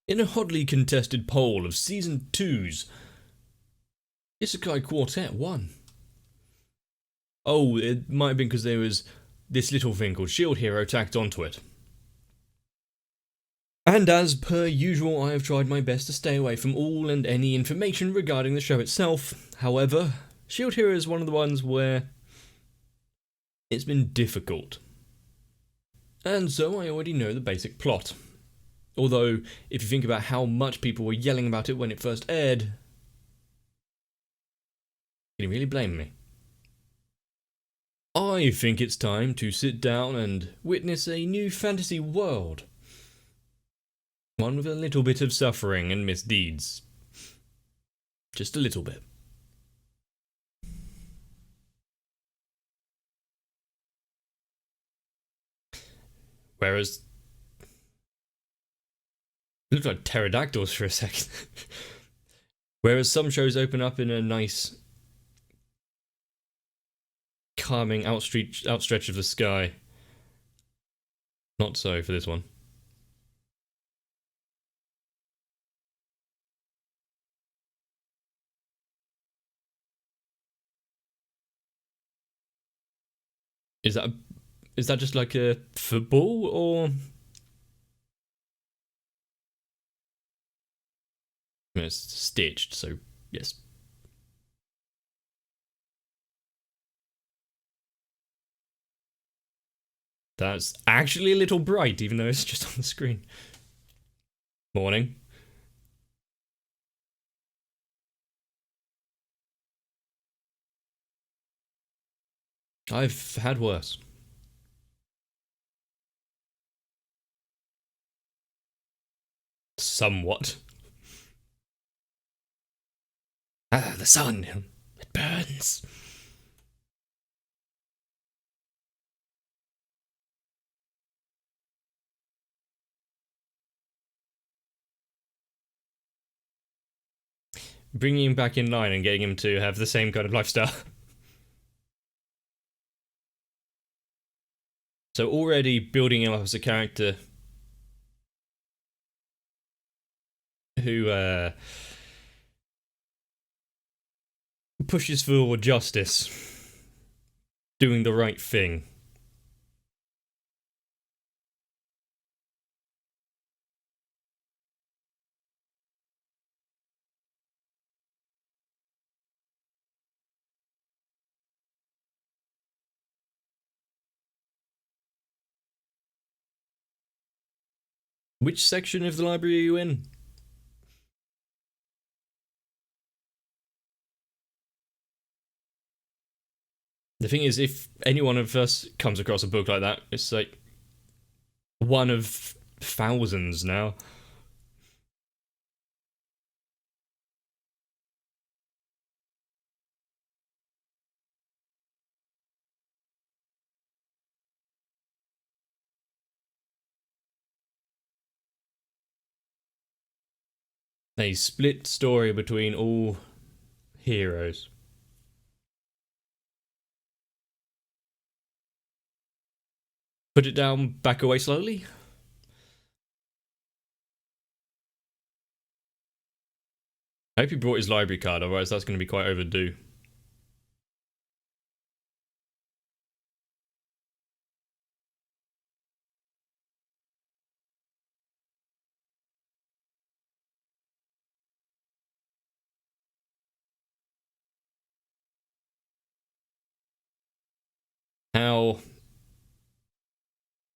In a hotly contested poll of Season 2's Isekai Quartet won. Oh, it might have been because there was this little thing called Shield Hero tacked onto it. And as per usual, I have tried my best to stay away from all and any information regarding the show itself. However, Shield Hero is one of the ones where it's been difficult. And so I already know the basic plot. Although, if you think about how much people were yelling about it when it first aired, can you really blame me? I think it's time to sit down and witness a new fantasy world. One with a little bit of suffering and misdeeds. Just a little bit. Whereas it looked like pterodactyls for a second. Whereas some shows open up in a nice, calming outstretch of the sky. Not so for this one. Is that just like a football, or it's stitched, so yes. That's actually a little bright, even though it's just on the screen. Morning. I've had worse. Somewhat. Ah, the sun. It burns. Bringing him back in line and getting him to have the same kind of lifestyle. So already building him up as a character who pushes for justice, doing the right thing. Which section of the library are you in? The thing is, if any one of us comes across a book like that, it's like one of thousands now. A split story between all heroes. Put it down, back away slowly. I hope he brought his library card, otherwise that's going to be quite overdue.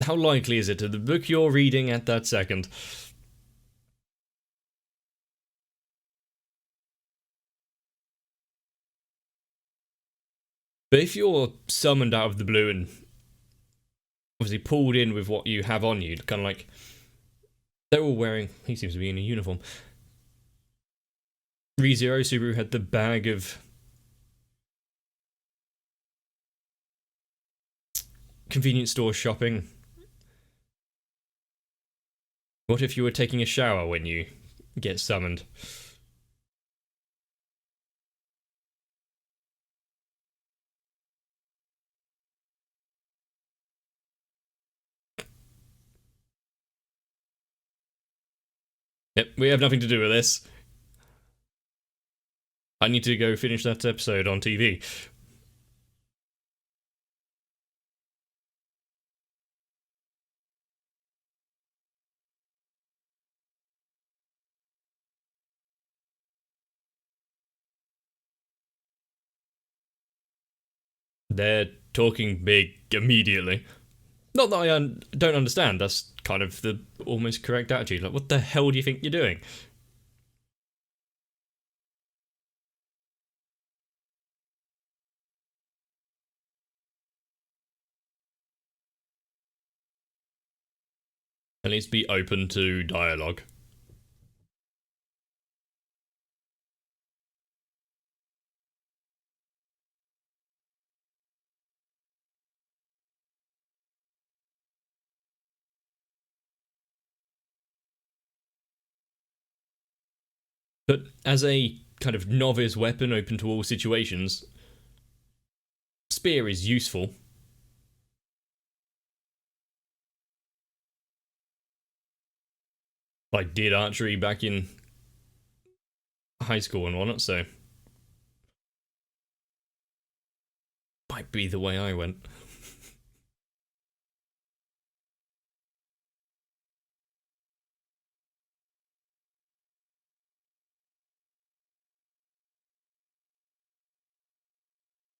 How likely is it to the book you're reading at that second? But if you're summoned out of the blue and obviously pulled in with what you have on you, kind of like they're all wearing. He seems to be in a uniform. ReZero Subaru had the bag of convenience store shopping. What if you were taking a shower when you get summoned? Yep, we have nothing to do with this. I need to go finish that episode on TV. They're talking big immediately. Not that I don't understand, that's kind of the almost correct attitude. Like, what the hell do you think you're doing? At least be open to dialogue. But as a kind of novice weapon open to all situations, spear is useful. I did archery back in high school and whatnot, so might be the way I went.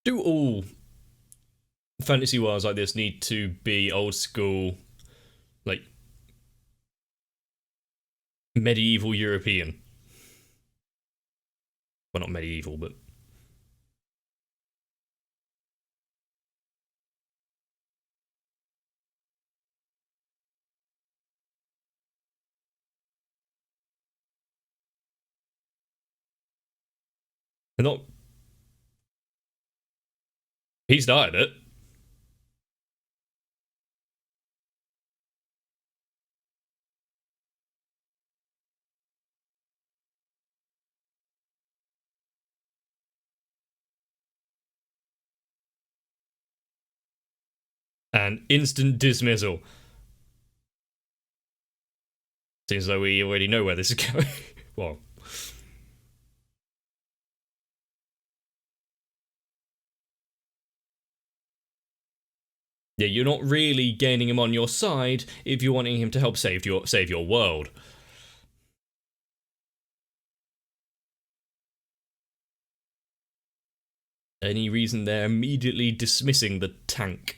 Do all fantasy worlds like this need to be old school, like medieval European? Well, not medieval, but they're not. He started it. And instant dismissal. Seems though we already know where this is going. Well, yeah, you're not really gaining him on your side if you're wanting him to help save your world. Any reason they're immediately dismissing the tank?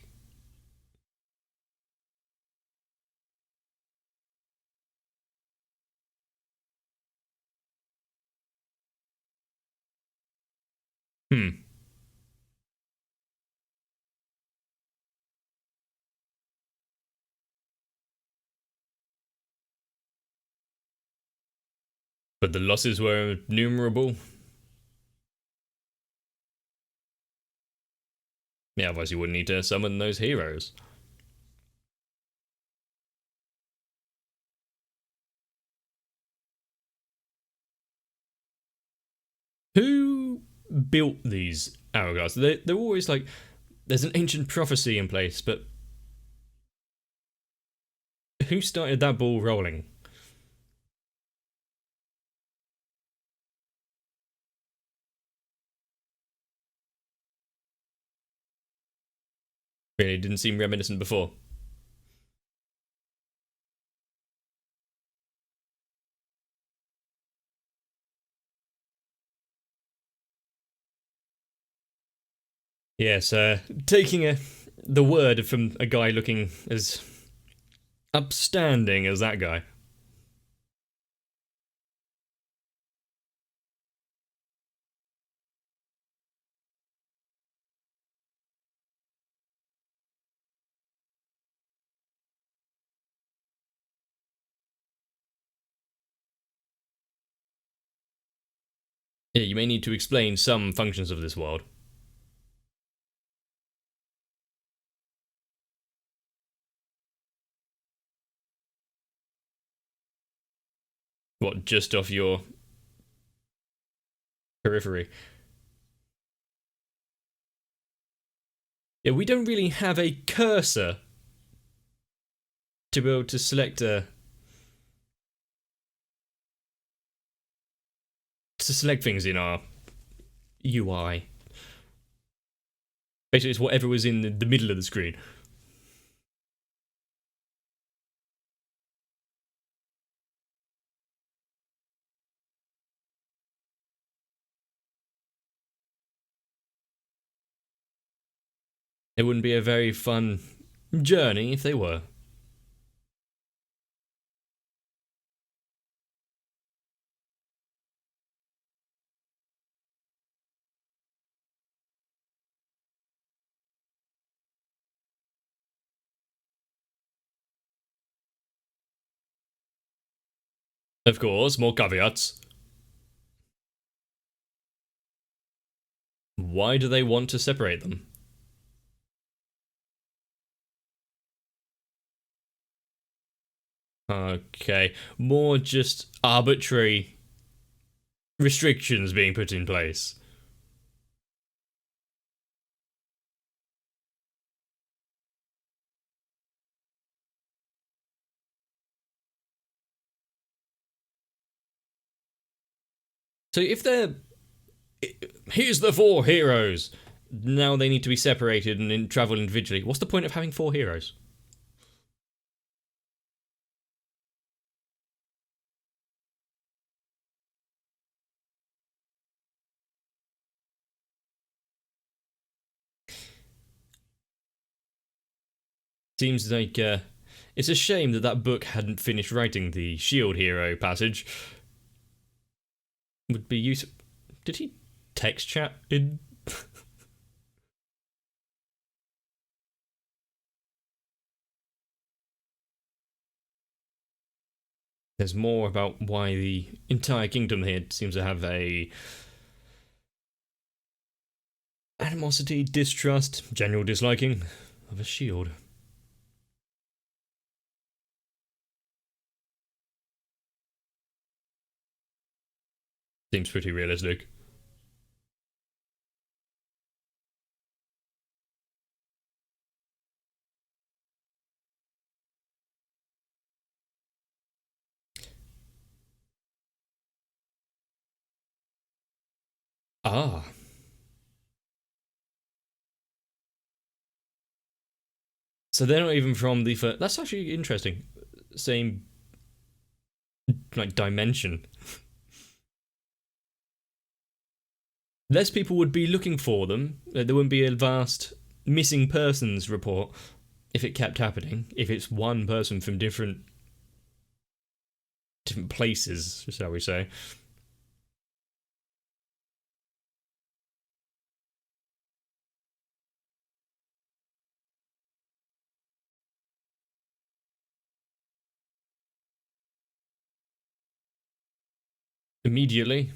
Hmm. But the losses were innumerable. Yeah, otherwise you wouldn't need to summon those heroes. Who built these arrow guards? They're always like, there's an ancient prophecy in place, but who started that ball rolling? Really didn't seem reminiscent before. Yes, taking the word from a guy looking as upstanding as that guy. Yeah, you may need to explain some functions of this world. What, just off your periphery? Yeah, we don't really have a cursor to be able to select a to select things in our UI. Basically, it's whatever was in the middle of the screen. It wouldn't be a very fun journey if they were. Of course, more caveats. Why do they want to separate them? Okay, more just arbitrary restrictions being put in place. So if they're... Here's the 4 heroes! Now they need to be separated and travel individually. What's the point of having 4 heroes? Seems like it's a shame that that book hadn't finished writing the shield hero passage. Would be useful. Did he text chat in? There's more about why the entire kingdom here seems to have a animosity, distrust, general disliking of a shield. Seems pretty realistic. Ah. So they're not even from the first. That's actually interesting. Same, like, dimension. Less people would be looking for them. There wouldn't be a vast missing persons report if it kept happening. If it's one person from different places, shall we say. Immediately.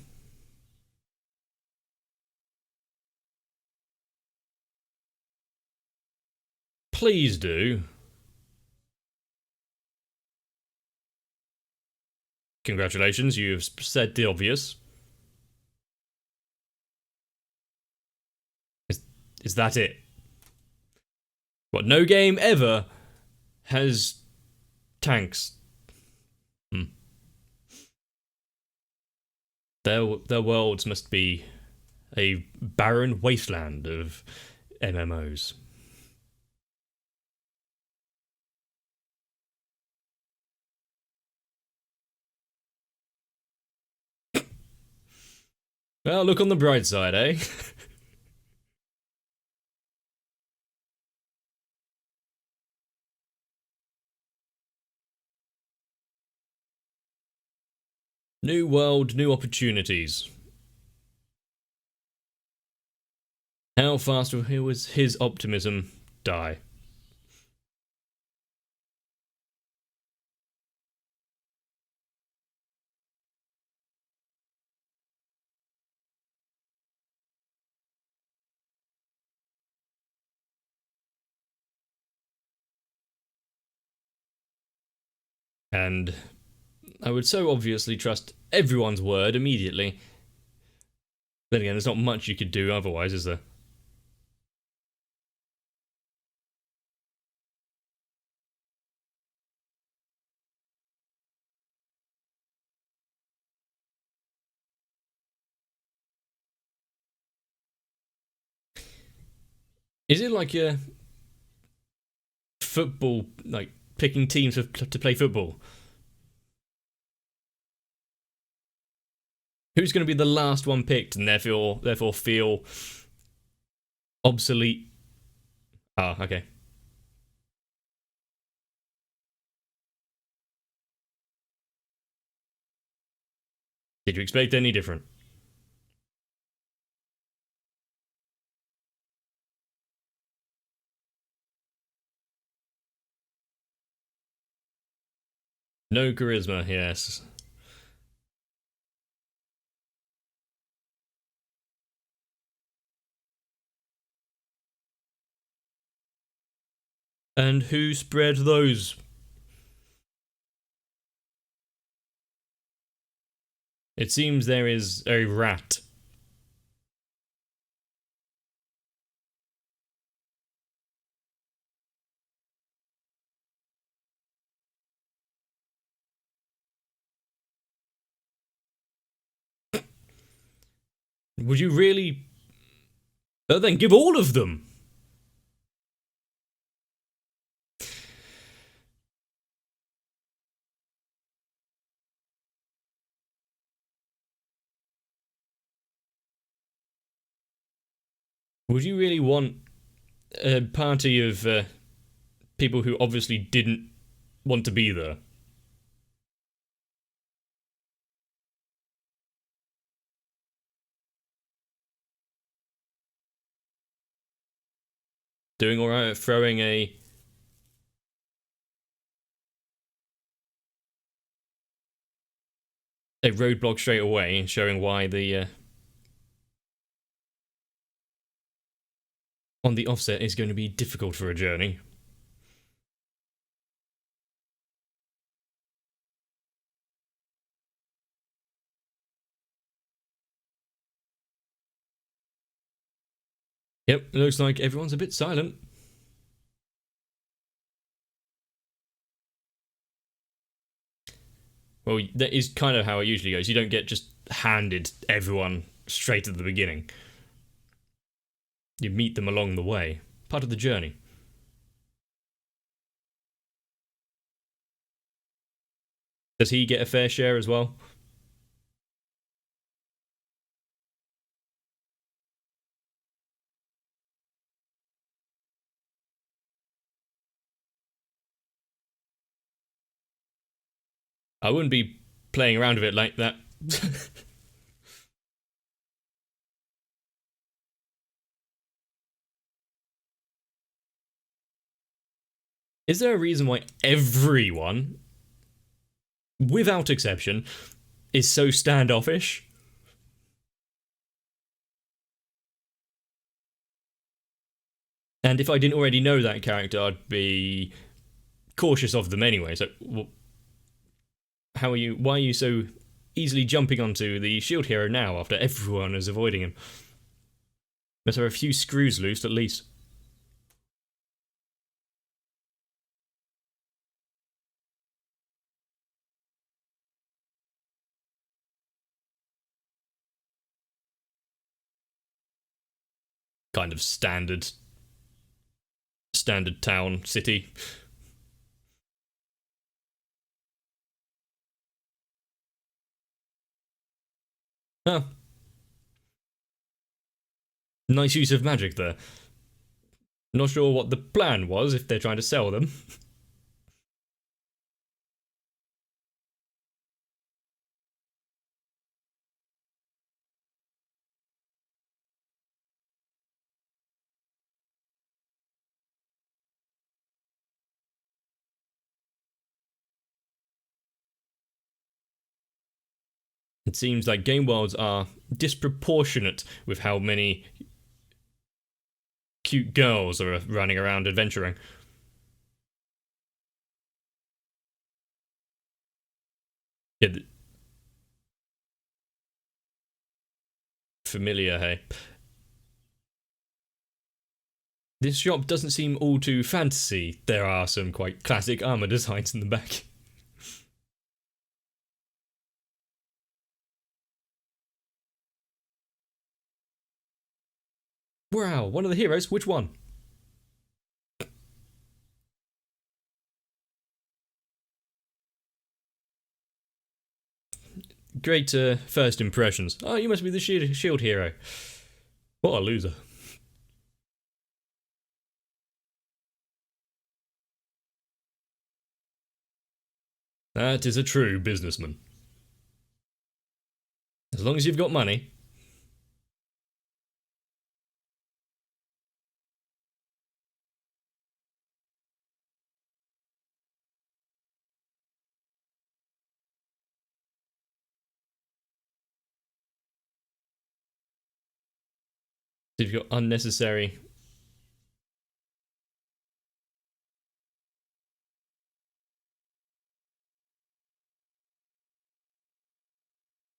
Please do. Congratulations, you've said the obvious. Is that it? What, no game ever has tanks? Hmm. Their worlds must be a barren wasteland of MMOs. Well, look on the bright side, eh? New world, new opportunities. How fast will his optimism die? And I would so obviously trust everyone's word immediately. Then again, there's not much you could do otherwise, is there? Is it like a football, like picking teams to play football? Who's going to be the last one picked and therefore feel obsolete? Ah, okay. Did you expect any different? No charisma, yes. And who spread those? It seems there is a rat. Would you really? Oh, then give all of them. Would you really want a party of people who obviously didn't want to be there? Doing alright at throwing a roadblock straight away and showing why the on the offset is going to be difficult for a journey. Yep, it looks like everyone's a bit silent. Well, that is kind of how it usually goes. You don't get just handed everyone straight at the beginning. You meet them along the way. Part of the journey. Does he get a fair share as well? I wouldn't be playing around with it like that. Is there a reason why everyone, without exception, is so standoffish? And if I didn't already know that character, I'd be cautious of them anyway. So, how are you? Why are you so easily jumping onto the shield hero now after everyone is avoiding him? Must have a few screws loose at least. Kind of standard town city. Huh. Nice use of magic there. Not sure what the plan was if they're trying to sell them. It seems like game worlds are disproportionate with how many cute girls are running around adventuring. Yeah, familiar, hey. This shop doesn't seem all too fantasy. There are some quite classic armor designs in the back. Wow, one of the heroes? Which one? Great first impressions. Oh, you must be the shield hero. What a loser. That is a true businessman. As long as you've got money. If you've got unnecessary...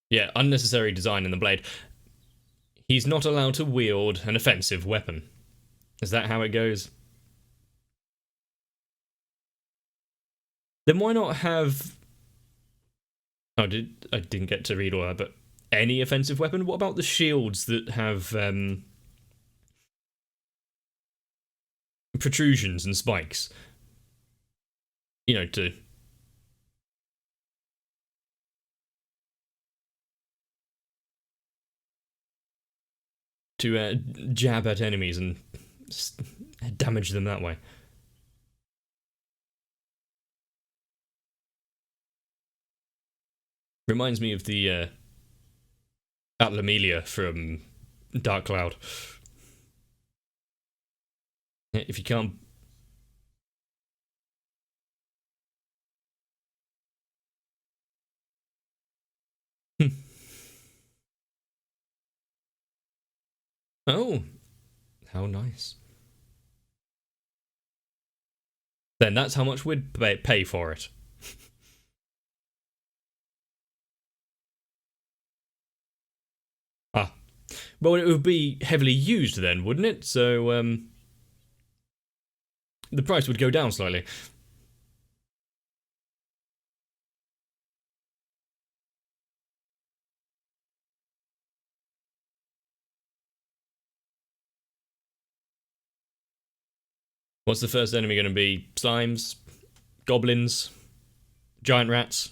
Yeah, unnecessary design in the blade. He's not allowed to wield an offensive weapon. Is that how it goes? Then why not have... Oh, I didn't get to read all that, but any offensive weapon? What about the shields that have protrusions and spikes? You know, to jab at enemies and damage them that way. Reminds me of the Atlamelia from Dark Cloud. If you can't... Oh, how nice. Then that's how much we'd pay for it. Ah. Well, it would be heavily used then, wouldn't it? So, the price would go down slightly. What's the first enemy going to be? Slimes? Goblins? Giant rats?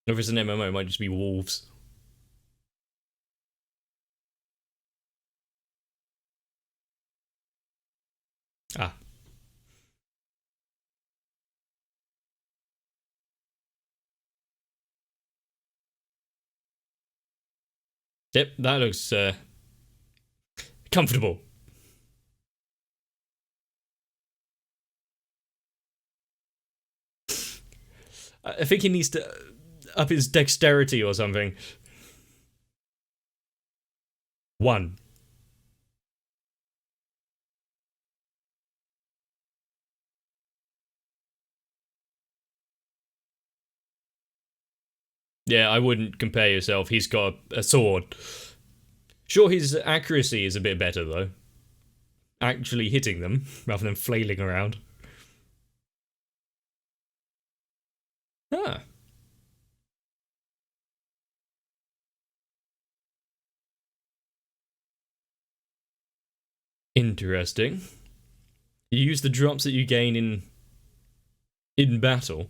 Or if it's an MMO, it might just be wolves. Ah. Yep, that looks comfortable. I think he needs to up his dexterity or something. 1. Yeah, I wouldn't compare yourself. He's got a sword. Sure, his accuracy is a bit better, though. Actually hitting them, rather than flailing around. Ah. Interesting. You use the drops that you gain in battle.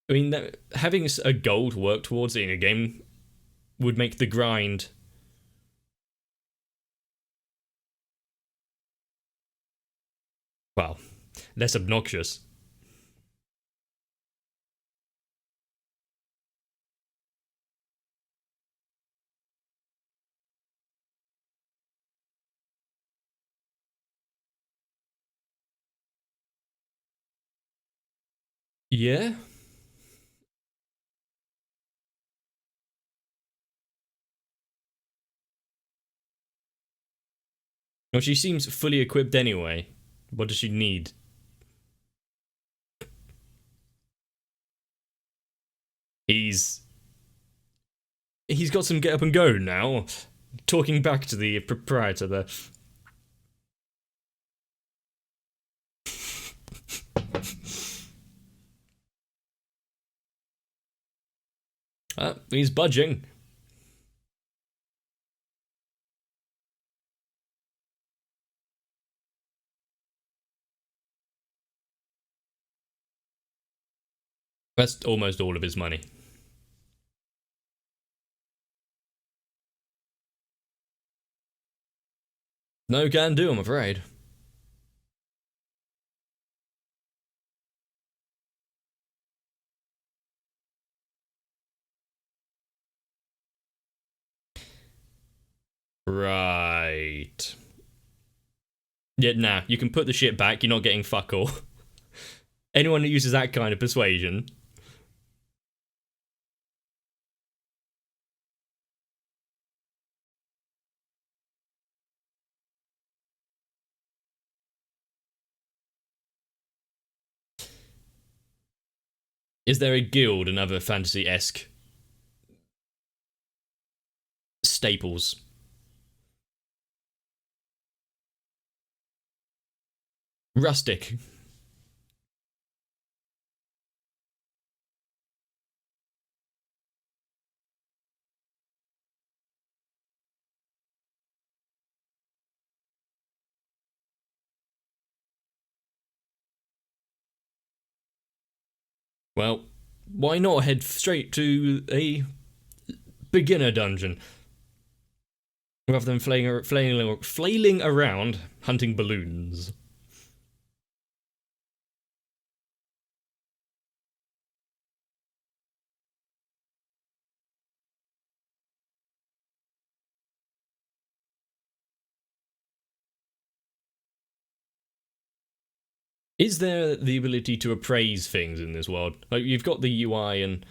I mean, having a goal to work towards in a game would make the grind... well, less obnoxious. Yeah? Well, she seems fully equipped anyway. What does she need? He's got some get up and go now. Talking back to the proprietor there. He's budging. That's almost all of his money. No can do, I'm afraid. Right. Yeah, nah, you can put the shit back, you're not getting fuck all. Anyone that uses that kind of persuasion. Is there a guild and other fantasy-esque staples? Rustic. Well, why not head straight to a beginner dungeon rather than flailing around hunting balloons? Is there the ability to appraise things in this world? Like, you've got the UI and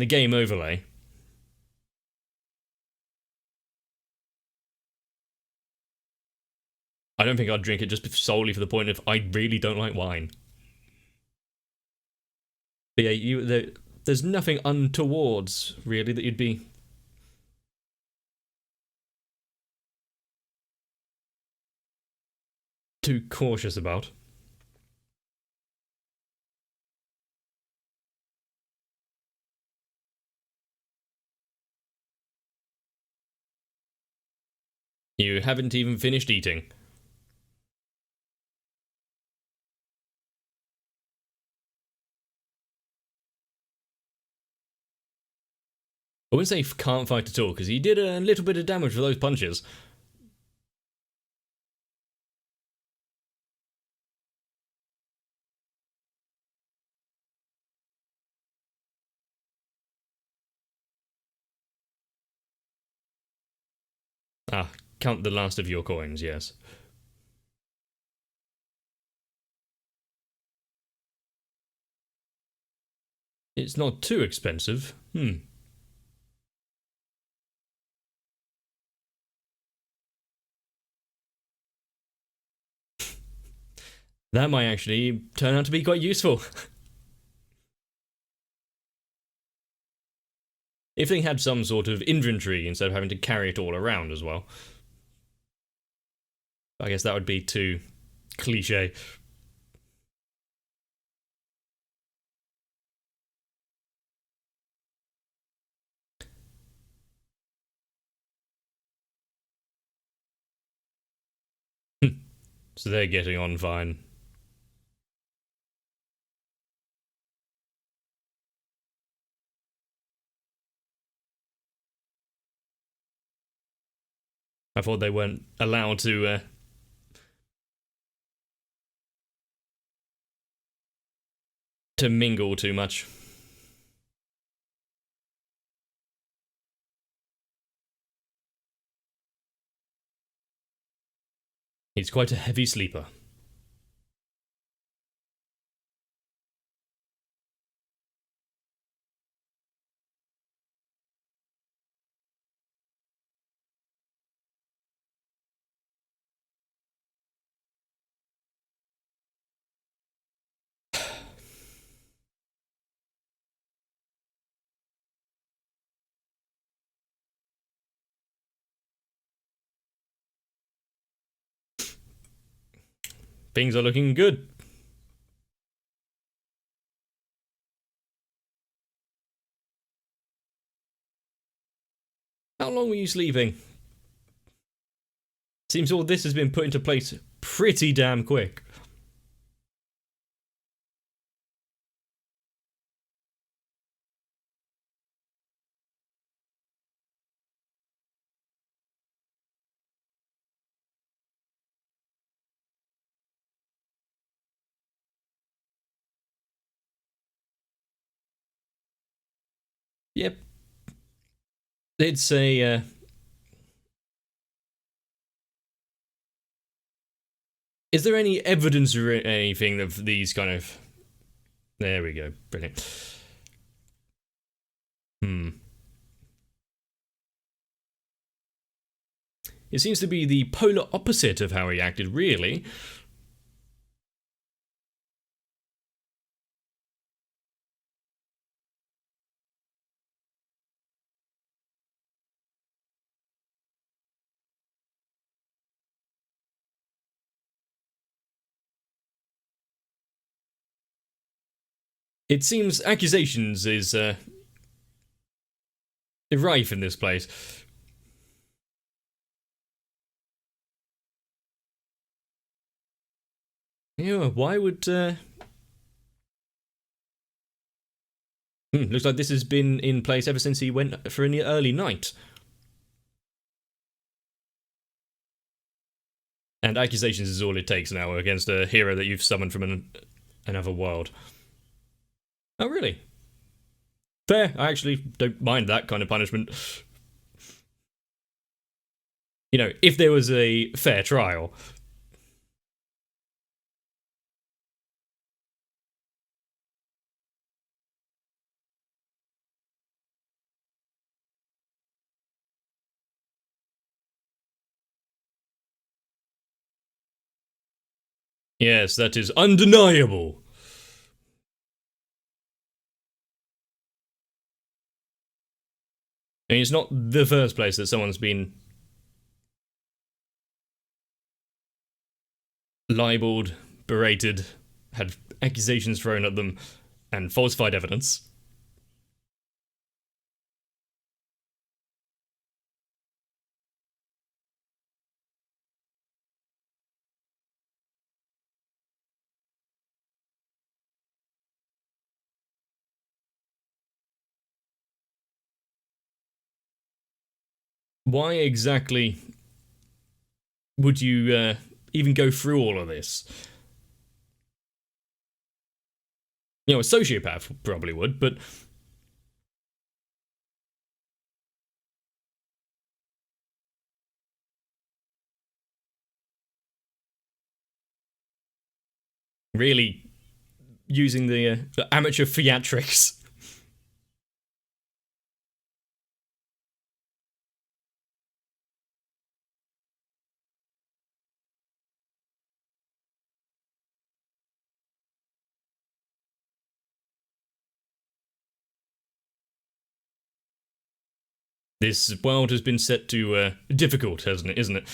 the game overlay. I don't think I'd drink it just solely for the point of I really don't like wine. But yeah, there's nothing untowards really that you'd be too cautious about. You haven't even finished eating. I wouldn't say he can't fight at all, because he did a little bit of damage with those punches. Ah, count the last of your coins, yes. It's not too expensive. That might actually turn out to be quite useful. If they had some sort of inventory instead of having to carry it all around as well. I guess that would be too cliche. So they're getting on fine. I thought they weren't allowed to mingle too much. He's quite a heavy sleeper. Things are looking good. How long were you sleeping? Seems all this has been put into place pretty damn quick. Yep. It's a is there any evidence or anything of these kind of... There we go. Brilliant. It seems to be the polar opposite of how he acted, really. It seems Accusations is rife in this place. Yeah, why would... looks like this has been in place ever since he went for an early night. And Accusations is all it takes now against a hero that you've summoned from another world. Oh, really? Fair. I actually don't mind that kind of punishment. You know, if there was a fair trial. Yes, that is undeniable. I mean, it's not the first place that someone's been libeled, berated, had accusations thrown at them, and falsified evidence. Why exactly would you even go through all of this? You know, a sociopath probably would, but... really using the amateur theatrics. This world has been set to difficult, hasn't it? Isn't it?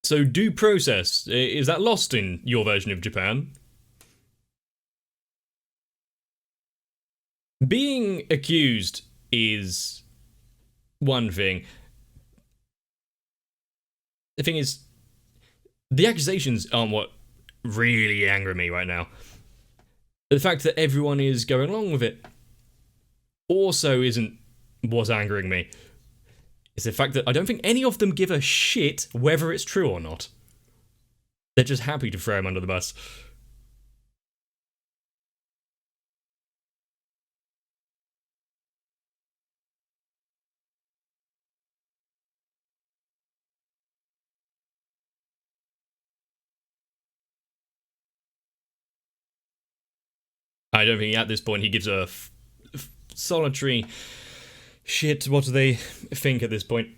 So due process, is that lost in your version of Japan? Being accused is one thing. The thing is, the accusations aren't what really anger me right now. The fact that everyone is going along with it also isn't what's angering me. It's the fact that I don't think any of them give a shit whether it's true or not. They're just happy to throw him under the bus. I don't think at this point he gives a solitary shit. What do they think at this point?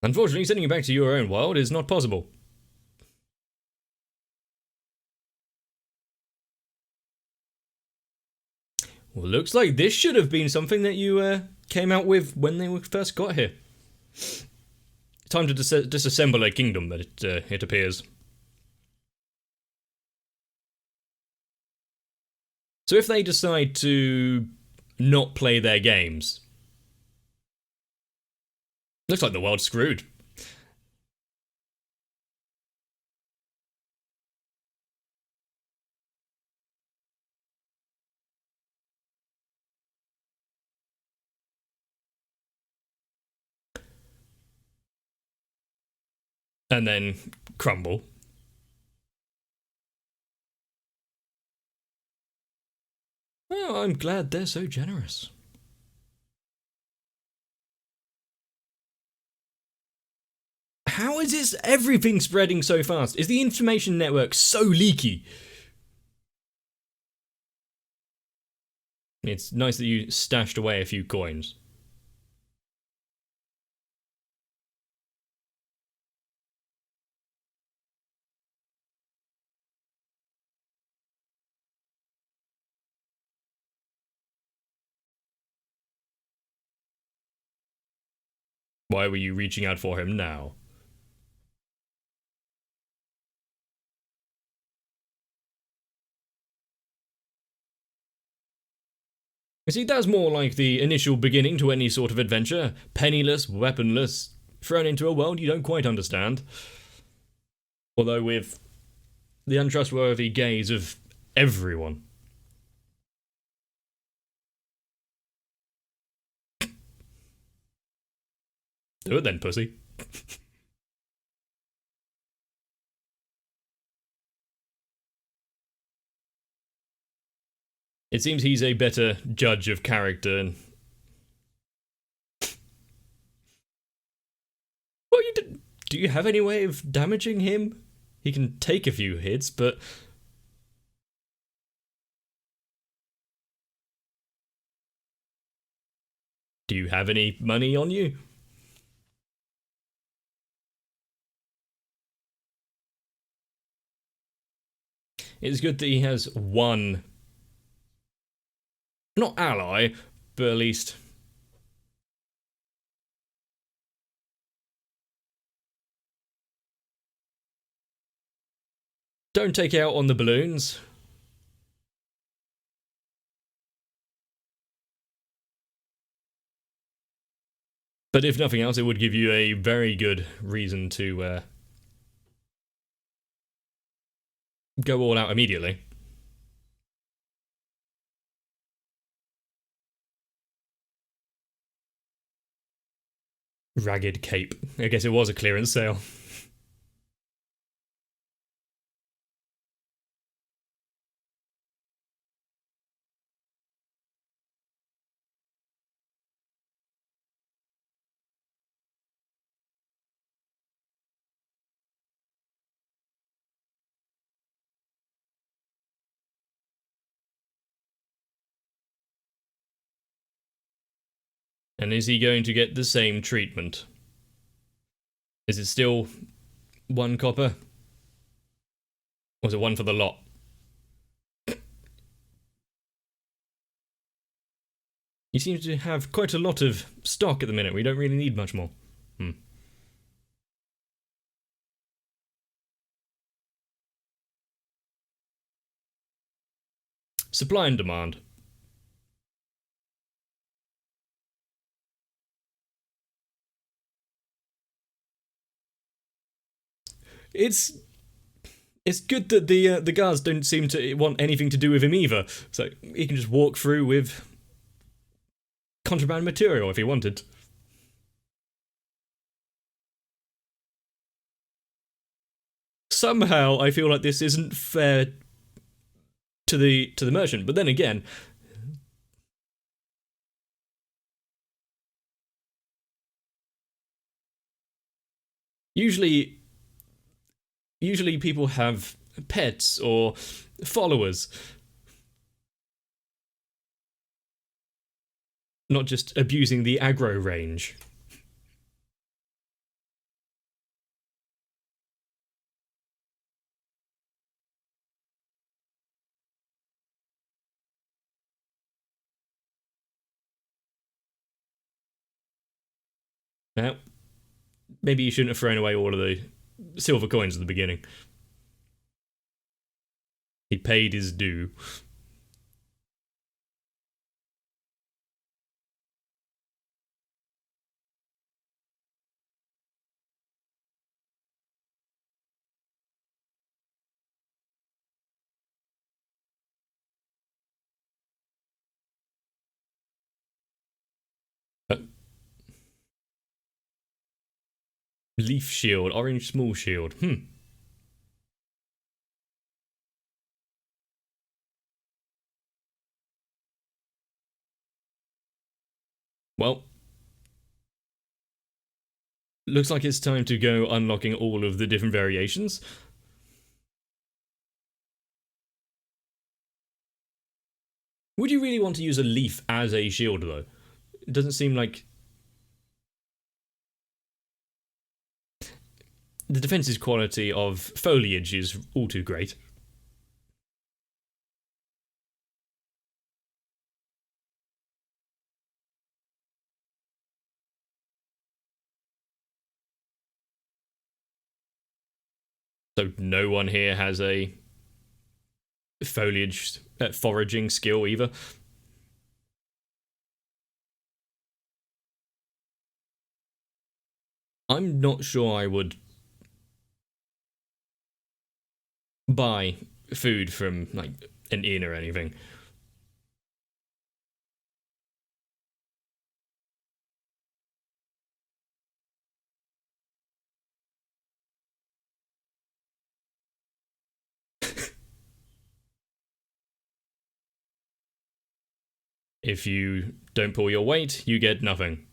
Unfortunately, sending you back to your own world is not possible. Well, looks like this should have been something that you came out with when they first got here. time to disassemble a kingdom, it appears. So if they decide to not play their games, looks like the world's screwed. And then crumble. Oh, I'm glad they're so generous. How is this everything spreading so fast? Is the information network so leaky? It's nice that you stashed away a few coins. Why were you reaching out for him now? You see, that's more like the initial beginning to any sort of adventure. Penniless, weaponless, thrown into a world you don't quite understand. Although with the untrustworthy gaze of everyone. Do it then, pussy. It seems he's a better judge of character. Well, do you have any way of damaging him? He can take a few hits, but... Do you have any money on you? It's good that he has one... not ally, but at least... Don't take out on the balloons. But if nothing else, it would give you a very good reason to go all out immediately. Ragged cape. I guess it was a clearance sale. And is he going to get the same treatment? Is it still 1 copper? Or is it 1 for the lot? He seems to have quite a lot of stock at the minute. We don't really need much more. Supply and demand. It's good that the guards don't seem to want anything to do with him either. So he can just walk through with contraband material if he wanted. Somehow I feel like this isn't fair to the merchant, but then again, usually people have pets or followers, not just abusing the aggro range. Now, Maybe you shouldn't have thrown away all of the silver coins at the beginning. He paid his due. Leaf shield, orange small shield. Well, looks like it's time to go unlocking all of the different variations. Would you really want to use a leaf as a shield, though? It doesn't seem like... The defensive quality of foliage is all too great. So no one here has a foliage foraging skill either. I'm not sure I would buy food from like an inn or anything. If you don't pull your weight, you get nothing.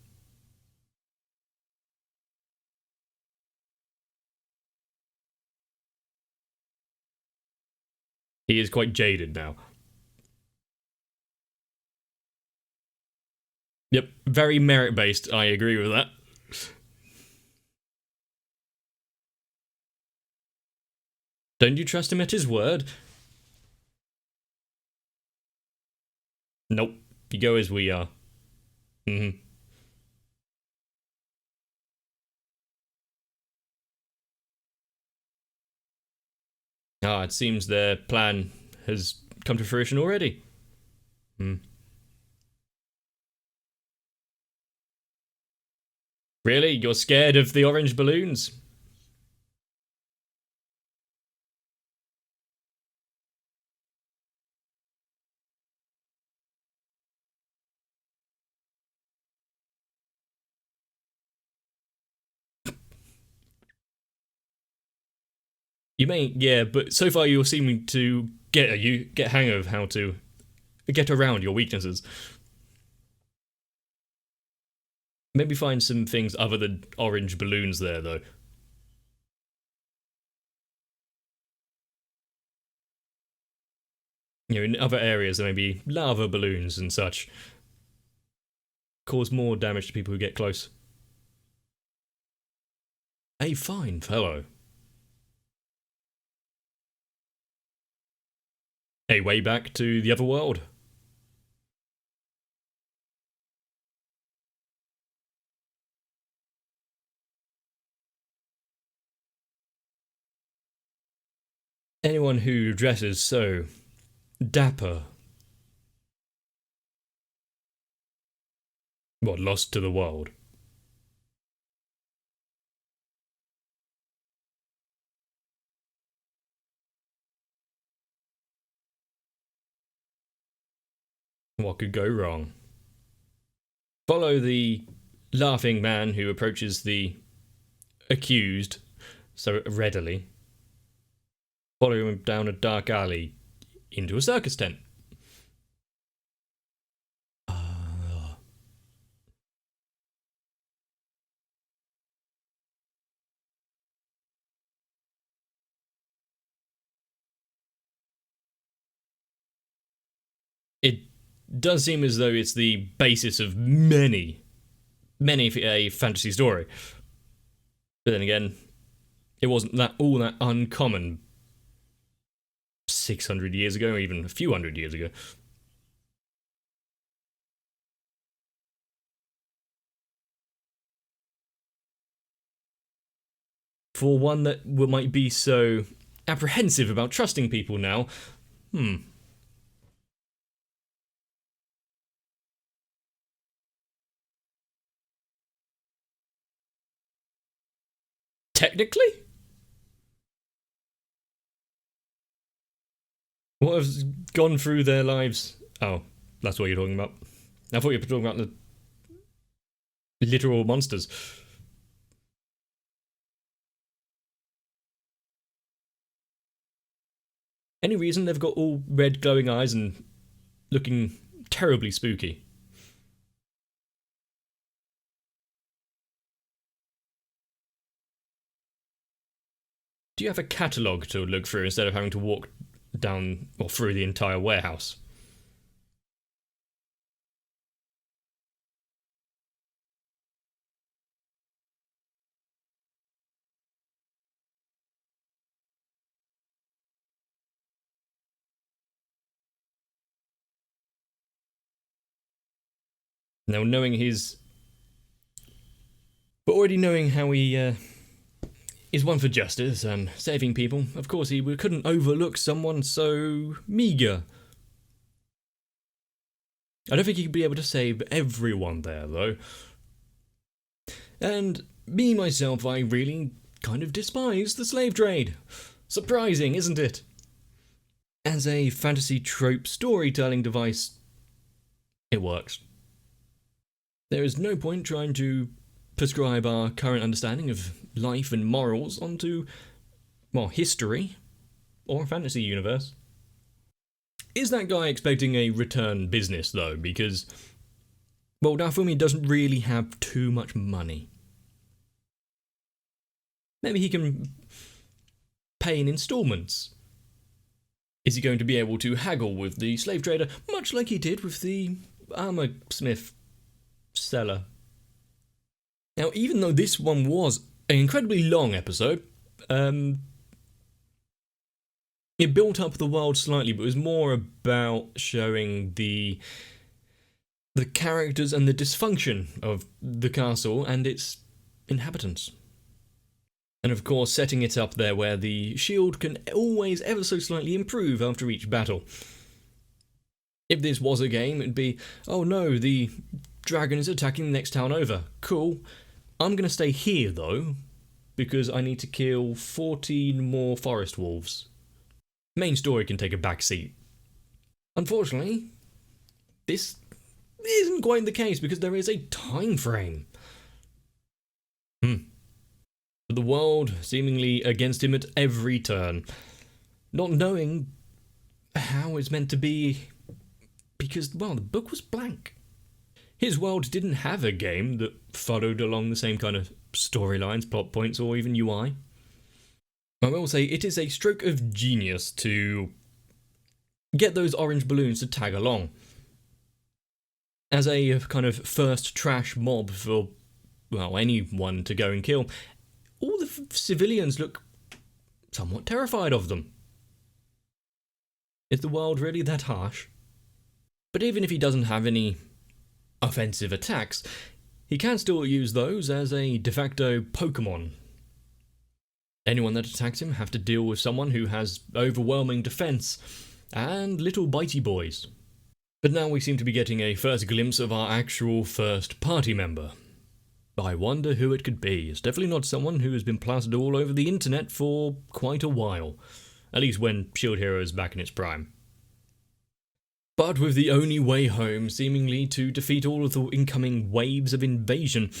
He is quite jaded now. Yep, very merit-based, I agree with that. Don't you trust him at his word? Nope, you go as we are. Ah, it seems their plan has come to fruition already. Really? You're scared of the orange balloons? You may, yeah, but so far you're seeming to get hang of how to get around your weaknesses. Maybe find some things other than orange balloons there, though. You know, in other areas there may be lava balloons and such. Cause more damage to people who get close. A fine fellow. A way back to the other world. Anyone who dresses so dapper. What, lost to the world? What could go wrong? Follow the laughing man who approaches the accused so readily. Follow him down a dark alley into a circus tent. It does seem as though it's the basis of many a fantasy story. But then again, it wasn't that all that uncommon 600 years ago, or even a few hundred years ago. For one that might be so apprehensive about trusting people now, Technically? What has gone through their lives? Oh, that's what you're talking about. I thought you were talking about the literal monsters. Any reason they've got all red glowing eyes and looking terribly spooky? Do you have a catalogue to look through instead of having to walk down or through the entire warehouse? Now, already knowing how he is one for justice and saving people, of course he couldn't overlook someone so meagre. I don't think he'd be able to save everyone there, though. And me, myself, I really kind of despise the slave trade. Surprising, isn't it? As a fantasy trope storytelling device, it works. There is no point trying to prescribe our current understanding of life and morals onto, well, history or a fantasy universe. Is that guy expecting a return business, though? Because, well, Naofumi doesn't really have too much money. Maybe he can pay in installments. Is he going to be able to haggle with the slave trader, much like he did with the armor smith seller? Now, even though this one was an incredibly long episode, it built up the world slightly, but it was more about showing the characters and the dysfunction of the castle and its inhabitants. And of course, setting it up there where the shield can always ever so slightly improve after each battle. If this was a game, it'd be, oh no, the dragon is attacking the next town over. Cool. I'm going to stay here, though, because I need to kill 14 more forest wolves. Main story can take a back seat. Unfortunately, this isn't quite the case because there is a time frame. But the world seemingly against him at every turn, not knowing how it's meant to be because, well, the book was blank. His world didn't have a game that followed along the same kind of storylines, plot points, or even UI. I will say it is a stroke of genius to get those orange balloons to tag along. As a kind of first trash mob for, well, anyone to go and kill, all the civilians look somewhat terrified of them. Is the world really that harsh? But even if he doesn't have any offensive attacks, he can still use those as a de facto Pokemon. Anyone that attacks him have to deal with someone who has overwhelming defense and little bitey boys. But now we seem to be getting a first glimpse of our actual first party member. I wonder who it could be. It's definitely not someone who has been plastered all over the internet for quite a while. At least when Shield Hero is back in its prime. But with the only way home seemingly to defeat all of the incoming waves of invasion,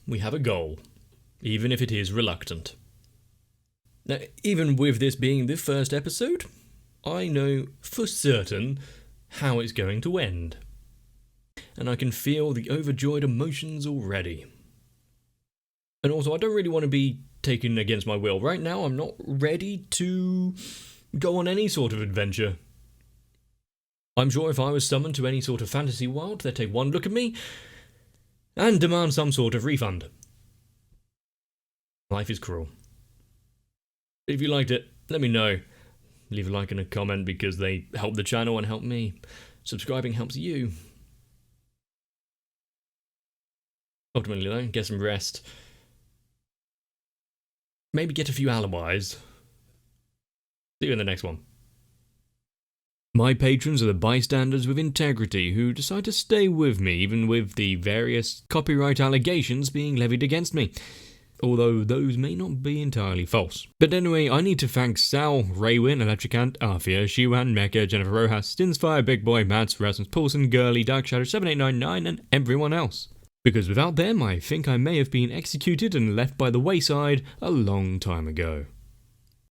we have a goal, even if it is reluctant. Now, even with this being the first episode, I know for certain how it's going to end. And I can feel the overjoyed emotions already. And also, I don't really want to be taken against my will. Right now, I'm not ready to go on any sort of adventure. I'm sure if I was summoned to any sort of fantasy world, they'd take one look at me and demand some sort of refund. Life is cruel. If you liked it, let me know. Leave a like and a comment because they help the channel and help me. Subscribing helps you. Ultimately though, get some rest. maybe get a few alibis. See you in the next one. My patrons are the bystanders with integrity who decide to stay with me even with the various copyright allegations being levied against me, although those may not be entirely false. But anyway, I need to thank Sal, Raywin, Electricant, Arthea, Shiwan, Mecha, Jennifer Rojas, Stinsfire, Big Boy, Mads, Rasmus Paulson, Girly, Dark Shadow 7899 and everyone else. Because without them, I think I may have been executed and left by the wayside a long time ago.